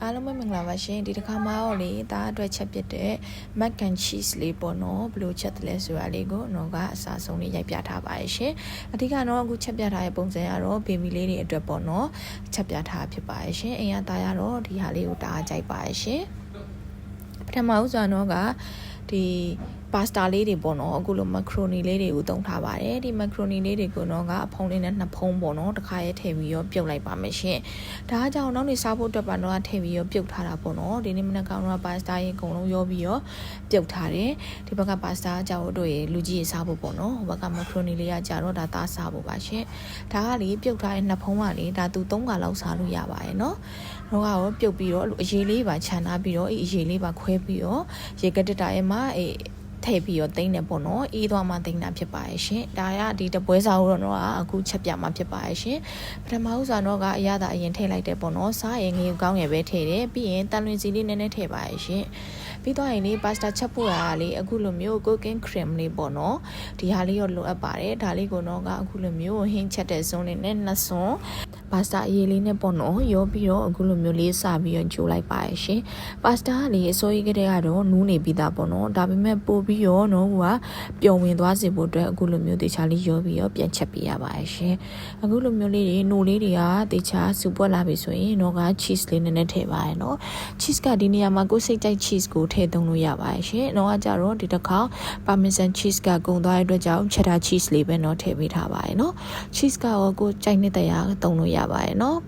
အားလုံးပဲမင်္ဂလာပါရှင်ဒီတစ်ခါမှတော့လေဒါအတွက်ချက်ပြတဲ့ mac and cheese လေးပေါ့နော်ဘယ်လိုချက်တယ်လဲဆိုတာလေးကိုတော့ကအစားဆုံးလေးရိုက်ပြထားပါရဲ့ရှင်အဓိကတော့အခုချက်ပြထားတဲ့ပုံစံကတော့ဘေဘီလေးတွေအတွက်ပေါ့နော်ချက်ပြထားဖြစ်ပါရဲ့ရှင်အိမ်ကသားရတော့ဒီဟာလေးကိုတအားကြိုက်ပါရဲ့ရှင်ပထမဦးစွာတော့ကဒီပါစတာလေးတွေပေါ့နော်အခုလိုမက်ခရိုနီလေးတွေကိုသုံးထားပါတယ်ဒီမက်ခရိုနီလေးတွေကိုတော့ကအဖုံးလေးနဲ့နှစ်ဖုံးပေါ့နော်တစ်ခါရဲထည့်ပြီးရောပြုတ်လိုက်ပါမယ်ရှင်ဒါကကြောင့်နောက်နေ့စားဖို့အတွက်ပါတော့ထည့်ပြီးရောပြုတ်ထားတာပေါ့နော်ဒီနေ့မနက်ကောင်တော့ပါစတာရေအကုန်လုံးရောပြီးရောပြုတ်ထားတယ်ဒီဘက်ကပါစတာကြောင့်တို့ရေလူကြီးရေစားဖို့ပေါ့နော်ဟိုဘက်ကမက်ခရိုနီလေးကကြတော့ဒါသားစားဖို့ပါရှင်ဒါကလေပြုတ်ထားတဲ့နှစ်ဖုံးကလေဒါသူ3ခါလောက်စားလို့ရပါတယ်နော်တော့ကတော့ပြုတ်ပြီးတော့အရေးလေးပါခြံထားပြီးတော့အရေးလေးပါခွဲပြီးတော့ရေကတက်တာရဲ့မှာထည့်ပြီးတော့တိမ့်နေပေါ့နော်အေးသွားမှတိမ့်တာဖြစ်ပါရဲ့ရှင်ဒါရဒီတပွဲစားတော့အခုချက်ပြမှာဖြစ်ပါရဲ့ရှင်ပထမဦးစွာတော့ကအရသာအရင်ထည့်လိုက်တယ်ပေါ့နော်စားရင်ငရုတ်ကောင်းငယ်ပဲထည့်တယ်ပြီးရင်တန်လွင်စီလေးနည်းနည်းထည့်ပါရဲ့ရှင်ပြီးတော့ရင်လေပါစတာချက်ဖို့ရတာလေအခုလိုမျိုး cooking cream လေးပေါ့နော်ဒီဟာလေးရောလိုအပ်ပါတယ်ဒါလေးကိုတော့ကအခုလိုမျိုးဟင်းချက်တဲ့စွန်းလေးနဲ့နှစ်စွန်းပါစတာအရေးလေးနဲ့ပေါ့နော်ရောပြီးတော့အခုလိုမျိုးလေးစပြီးတော့ဂျိုးလိုက်ပါရဲ့ရှင်ပါစတာကလေအစိုးရကတည်းကတော့နူးနေပြီးသားပေါ့နော်ဒါပေမဲ့ပို့ပြီးရောနော်ဟိုကပျော်ဝင်သွားစေဖို့အတွက်အခုလိုမျိုးတေချာလေးရောပြီးတော့ပြန်ချက်ပေးရပါရဲ့ရှင်အခုလိုမျိုးလေးတွေနိုလေးတွေကတေချာစူပွက်လာပြီဆိုရင်တော့က cheese လေးနည်းနည်းထည့်ပါရဲ့နော် cheese ကဒီနေရာမှာကိုယ်စိတ်ကြိုက် cheese ကိုထည့်သုံးလို့ရပါရဲ့ရှင်တော့ကကြတော့ဒီတစ်ခါ parmesan cheese ကကုန်သွားတဲ့အတွက်ကြောင့် cheddar cheese လေးပဲနော်ထည့်ပေးထားပါရဲ့နော် cheese ကရောကိုကြိုက်တဲ့တရားသုံးလို့ရပါရဲ့နော်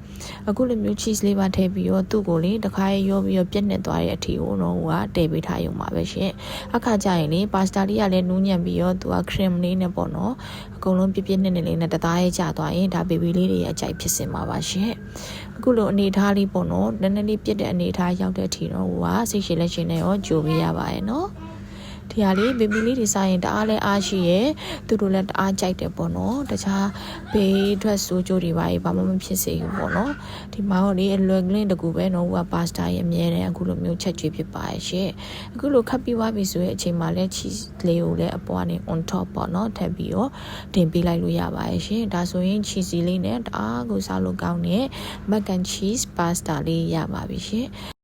အခုလိုမျိုး cheese လေးပါထည့်ပြီးတော့သူ့ကိုလေတစ်ခါရောပြီးတော့ပြည့်နေသွားတဲ့အထိကိုတော့ဟိုကတည်ပေးထားရုံပါပဲရှင်အခါကျရင်လေပါစတာလေးကလည်းနူးညံ့ပြီးတော့သူက cream လေးနဲ့ပေါ့နော်အကုန်လုံးပြည့်ပြည့်နဲ့လေးနဲ့တသားရဲကျသွားရင်ဒါဘေဘီလေးတွေရဲ့အကြိုက်ဖြစ်စင်ပါပါရှင်အခုလိုအနေထားလေးပေါ့နော်နည်းနည်းလေးပြည့်တဲ့အနေထားရောက်တဲ့အထိတော့ဟိုကစိတ်ရှိလက်ရှိနဲ့ရောကြိုပေးရပါရဲ့နော်ဒီဟာလေးဘေဘီလေးတွေစားရင်တအားလဲအားရှိရဲ့သူတို့လည်းတအားကြိုက်တယ်ပေါ့နော်တခြားဘေးထွက်ဆိုးကြိုးတွေပါဘာမှမဖြစ်စေဘူးပေါ့နော်ဒီမှာတော့လေအလွယ်ကလေးတကူပဲနော်ဟိုကပါစတာရဲ့အမြဲတမ်းအခုလိုမျိုးချက်ကျွေးဖြစ်ပါရဲ့ရှင်အခုလိုခပ်ပြီးသွားပြီဆိုရင်အချိန်မှာလဲ cheese လေးကိုလည်းအပေါ်ကနေ on top ပေါ့နော်ထပ်ပြီးတော့တင်ပေးလိုက်လို့ရပါရဲ့ရှင်ဒါဆိုရင် cheese လေးနဲ့တအားကိုစားလို့ကောင်းတဲ့ mac and cheese pasta လေးရပါပြီရှင်